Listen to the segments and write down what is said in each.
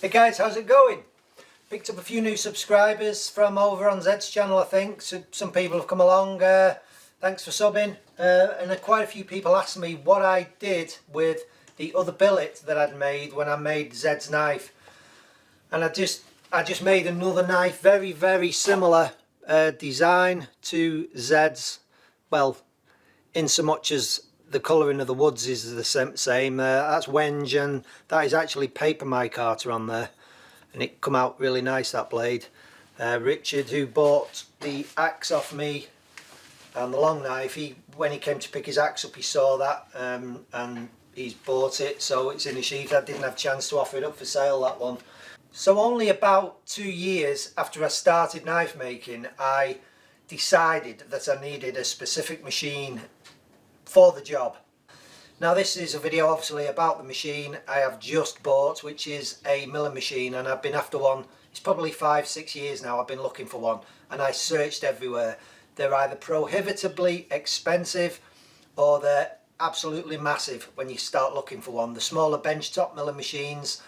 Hey guys, how's it going? Picked up a few new subscribers from over on Zed's channel, I think. So some people have come along. Thanks for subbing. And quite a few people asked me what I did with the other billet that I'd made when I made Zed's knife. And I just made another knife, very similar design to Zed's. Well, in so much as the colouring of the woods is the same. That's wenge, and that is actually paper micarta on there, and it come out really nice, that blade. Richard, who bought the axe off me and the long knife, when he came to pick his axe up, he saw that and he's bought it, so it's in his sheath. I didn't have a chance to offer it up for sale, that one. So only about 2 years after I started knife making, I decided that I needed a specific machine for the job. Now this is a video obviously about the machine I have just bought, which is a milling machine, and I've been after one. It's probably 5-6 years now I've been looking for one, and I searched everywhere. They're either prohibitively expensive or they're absolutely massive when you start looking for one. The smaller benchtop milling machines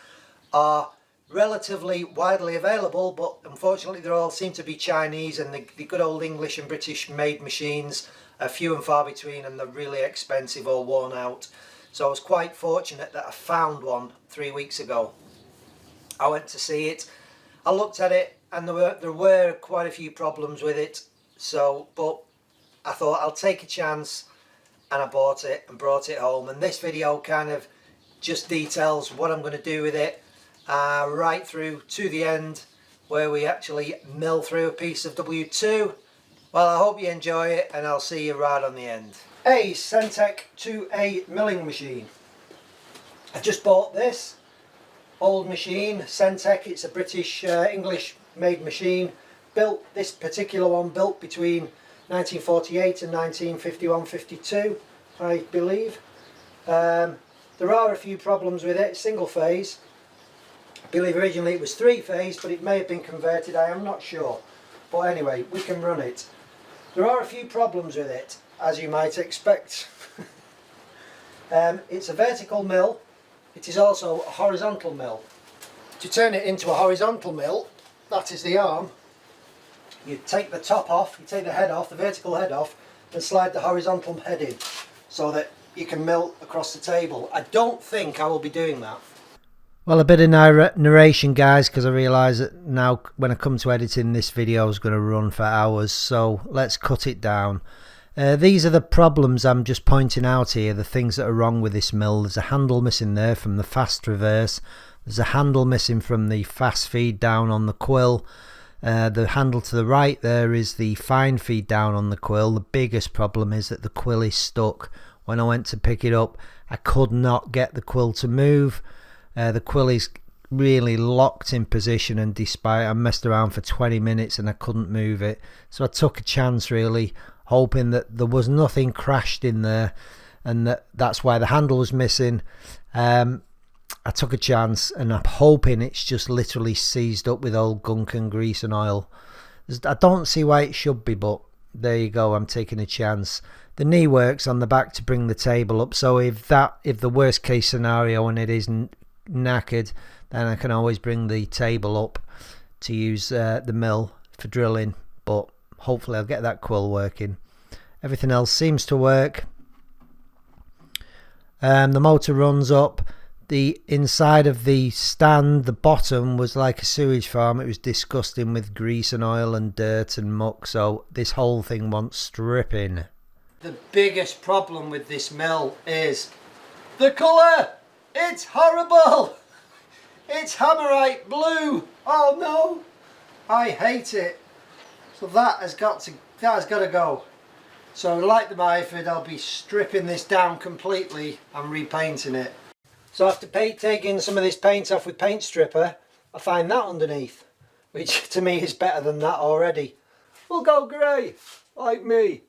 are relatively widely available, but unfortunately they all seem to be Chinese, and the good old English and British made machines are few and far between, and they're really expensive or worn out. So I was quite fortunate that I found one 3 weeks ago. I went to see it, I looked at it, and there were quite a few problems with it, but I thought I'll take a chance, and I bought it and brought it home. And this video kind of just details what I'm going to do with it, right through to the end where we actually mill through a piece of W2. Well, I hope you enjoy it, and I'll see you right on the end. A Centec 2A milling machine. I just bought this old machine, Centec. It's a British, English made machine. This particular one built between 1948 and 1951-52, I believe. There are a few problems with it. Single phase. I believe originally it was 3-phase, but it may have been converted, I am not sure. But anyway, we can run it. There are a few problems with it, as you might expect. It's a vertical mill. It is also a horizontal mill. To turn it into a horizontal mill, that is the arm. You take the top off, you take the head off, the vertical head off, and slide the horizontal head in, so that you can mill across the table. I don't think I will be doing that. Well, a bit of narration, guys, because I realise that now when I come to editing, this video is going to run for hours, so let's cut it down. These are the problems I'm just pointing out here, the things that are wrong with this mill. There's a handle missing there from the fast reverse. There's a handle missing from the fast feed down on the quill. The handle to the right there is the fine feed down on the quill. The biggest problem is that the quill is stuck. When I went to pick it up, I could not get the quill to move. The quill is really locked in position, and despite I messed around for 20 minutes and I couldn't move it, so I took a chance, really hoping that there was nothing crashed in there, and that's why the handle was missing. I took a chance, and I'm hoping it's just literally seized up with old gunk and grease and oil. I don't see why it should be, but there you go, I'm taking a chance. The knee works on the back to bring the table up, so if the worst case scenario and it isn't knackered, then I can always bring the table up to use the mill for drilling, but hopefully I'll get that quill working. Everything else seems to work. The motor runs up. The inside of the stand, the bottom, was like a sewage farm. It was disgusting with grease and oil and dirt and muck, so this whole thing wants stripping. The biggest problem with this mill is the colour. It's horrible! It's hammerite blue! Oh no! I hate it. So that has got to go. So like the Myford, I'll be stripping this down completely and repainting it. So after taking some of this paint off with paint stripper, I find that underneath, which to me is better than that already. We'll go grey, like me.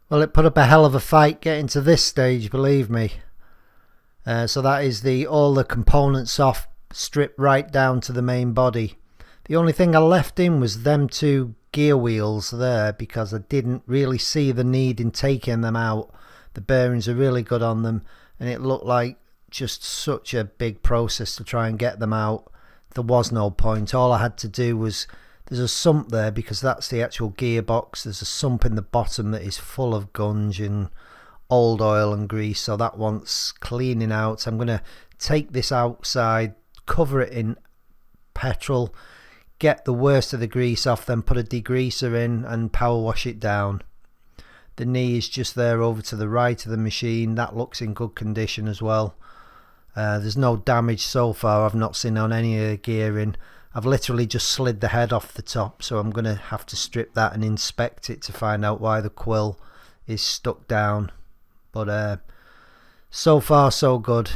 Well, it put up a hell of a fight getting to this stage, believe me. So that is all the components off, stripped right down to the main body. The only thing I left in was them 2 gear wheels there, because I didn't really see the need in taking them out. The bearings are really good on them, and it looked like just such a big process to try and get them out. There was no point. All I had to do was, there's a sump there because that's the actual gearbox. There's a sump in the bottom that is full of gunge and old oil and grease, so that wants cleaning out. I'm going to take this outside, cover it in petrol, get the worst of the grease off, then put a degreaser in and power wash it down. The knee is just there over to the right of the machine. That looks in good condition as well. There's no damage so far. I've not seen on any of the gearing. I've literally just slid the head off the top, so I'm going to have to strip that and inspect it to find out why the quill is stuck down. But so far so good.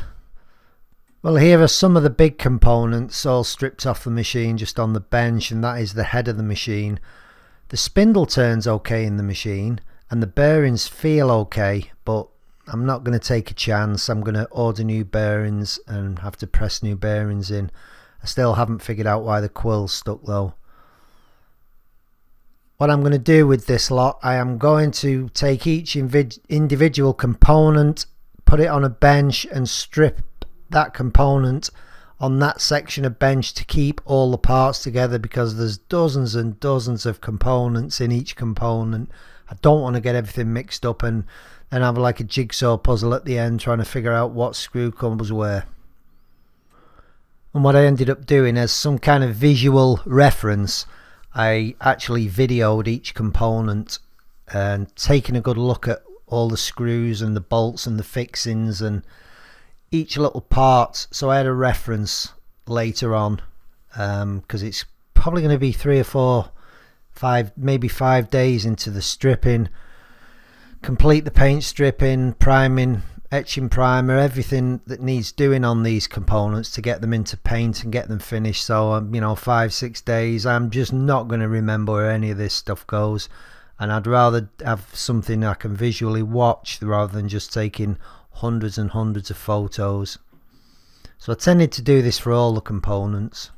Well, here are some of the big components all stripped off the machine just on the bench, and that is the head of the machine. The spindle turns okay in the machine and the bearings feel okay, but I'm not going to take a chance. I'm going to order new bearings and have to press new bearings in. I still haven't figured out why the quill's stuck though. What I'm going to do with this lot, I am going to take each individual component, put it on a bench and strip that component on that section of bench to keep all the parts together, because there's dozens and dozens of components in each component. I don't want to get everything mixed up and then have like a jigsaw puzzle at the end trying to figure out what screw comes where. And what I ended up doing as some kind of visual reference, I actually videoed each component and taking a good look at all the screws and the bolts and the fixings and each little part, so I had a reference later on, because it's probably going to be 3 or 4, 5, maybe 5 days into the stripping, complete the paint stripping, priming, etching primer, everything that needs doing on these components to get them into paint and get them finished. So 5-6 days, I'm just not going to remember where any of this stuff goes, and I'd rather have something I can visually watch rather than just taking hundreds and hundreds of photos. So I tended to do this for all the components.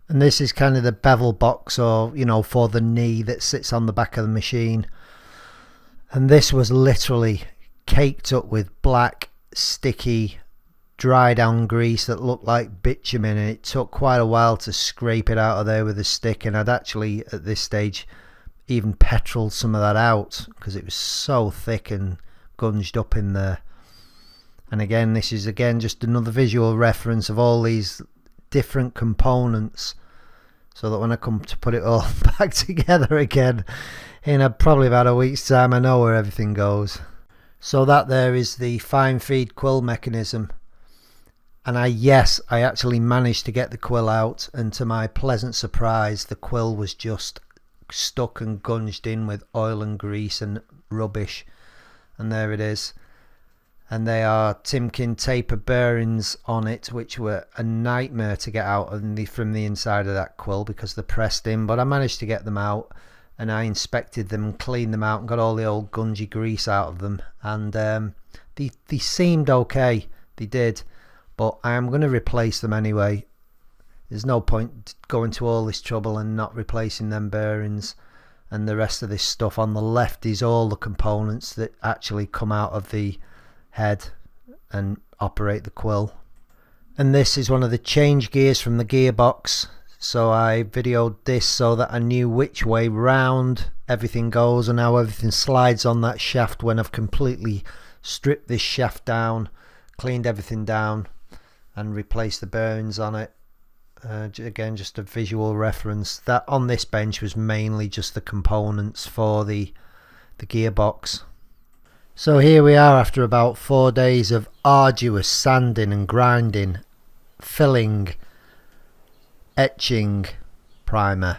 And this is kind of the bevel box, or for the knee that sits on the back of the machine. And this was literally caked up with black, sticky, dry down grease that looked like bitumen, and it took quite a while to scrape it out of there with a stick. And I'd actually at this stage even petroled some of that out because it was so thick and gunged up in there. And again, this is just another visual reference of all these different components, so that when I come to put it all back together again in probably about a week's time, I know where everything goes. So that there is the fine feed quill mechanism. And I actually managed to get the quill out, and to my pleasant surprise, the quill was just stuck and gunged in with oil and grease and rubbish. And there it is. And they are Timken taper bearings on it, which were a nightmare to get out from the inside of that quill because they're pressed in. But I managed to get them out, and I inspected them and cleaned them out and got all the old gungy grease out of them. And they seemed okay, they did. But I am going to replace them anyway. There's no point going to all this trouble and not replacing them bearings. And the rest of this stuff on the left is all the components that actually come out of the head and operate the quill. And this is one of the change gears from the gearbox, so I videoed this so that I knew which way round everything goes and how everything slides on that shaft when I've completely stripped this shaft down, cleaned everything down and replaced the bearings on it. Again, just a visual reference. That on this bench was mainly just the components for the gearbox. So here we are after about 4 days of arduous sanding and grinding, filling, etching, primer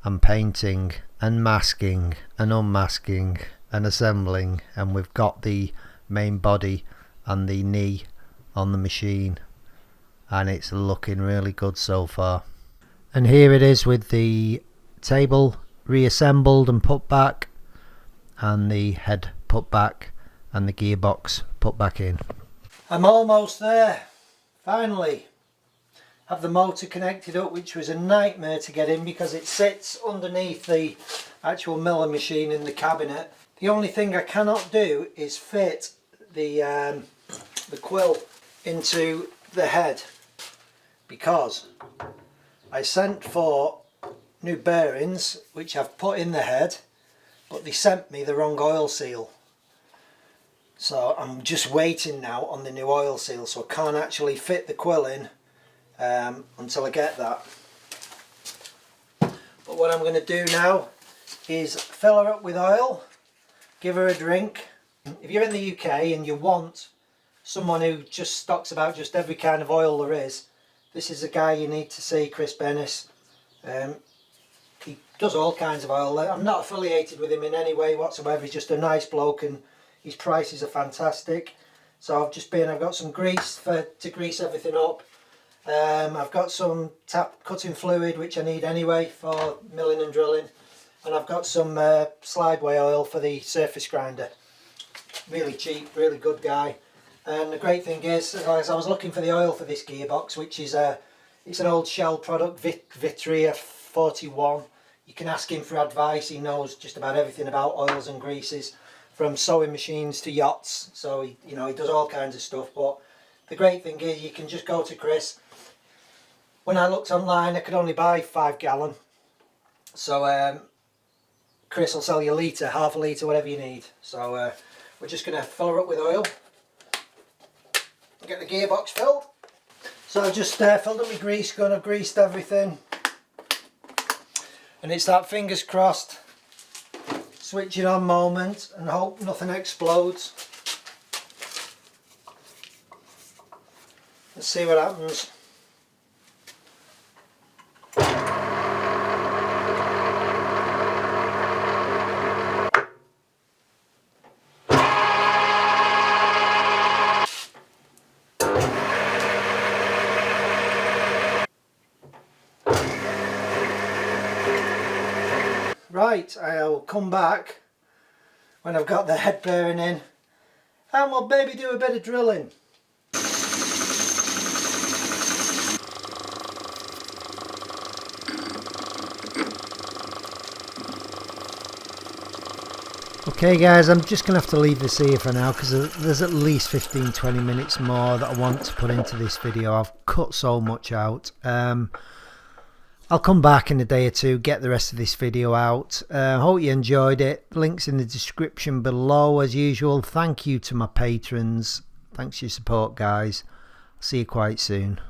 and painting and masking and unmasking and assembling, and we've got the main body and the knee on the machine, and it's looking really good so far. And here it is with the table reassembled and put back, and the head put back and the gearbox put back in. I'm almost there. Finally have the motor connected up, which was a nightmare to get in because it sits underneath the actual milling machine in the cabinet. The only thing I cannot do is fit the quill into the head, because I sent for new bearings which I've put in the head, but they sent me the wrong oil seal. So I'm just waiting now on the new oil seal, so I can't actually fit the quill in until I get that. But what I'm going to do now is fill her up with oil, give her a drink. If you're in the UK and you want someone who just stocks about just every kind of oil there is, this is a guy you need to see, Chris Bennis. He does all kinds of oil. I'm not affiliated with him in any way whatsoever. He's just a nice bloke and his prices are fantastic. So I've got some grease to grease everything up. I've got some tap cutting fluid which I need anyway for milling and drilling, and I've got some slideway oil for the surface grinder. Really cheap, really good guy. And the great thing is, as I was looking for the oil for this gearbox, which is it's an old Shell product, Vitria 41. You can ask him for advice. He knows just about everything about oils and greases, from sewing machines to yachts. So he does all kinds of stuff. But the great thing is, you can just go to Chris. When I looked online, I could only buy 5 gallon. So Chris will sell you a litre, half a litre, whatever you need. So we're just going to fill her up with oil. Get the gearbox filled. So I've just filled up my grease gun. I've greased everything. And it's that fingers crossed, switch it on moment and hope nothing explodes. Let's see what happens. Right, I'll come back when I've got the head bearing in and we'll maybe do a bit of drilling. Okay guys, I'm just going to have to leave this here for now because there's at least 15-20 minutes more that I want to put into this video. I've cut so much out. I'll come back in a day or two, get the rest of this video out. Hope you enjoyed it. Links in the description below as usual. Thank you to my patrons. Thanks for your support guys. See you quite soon.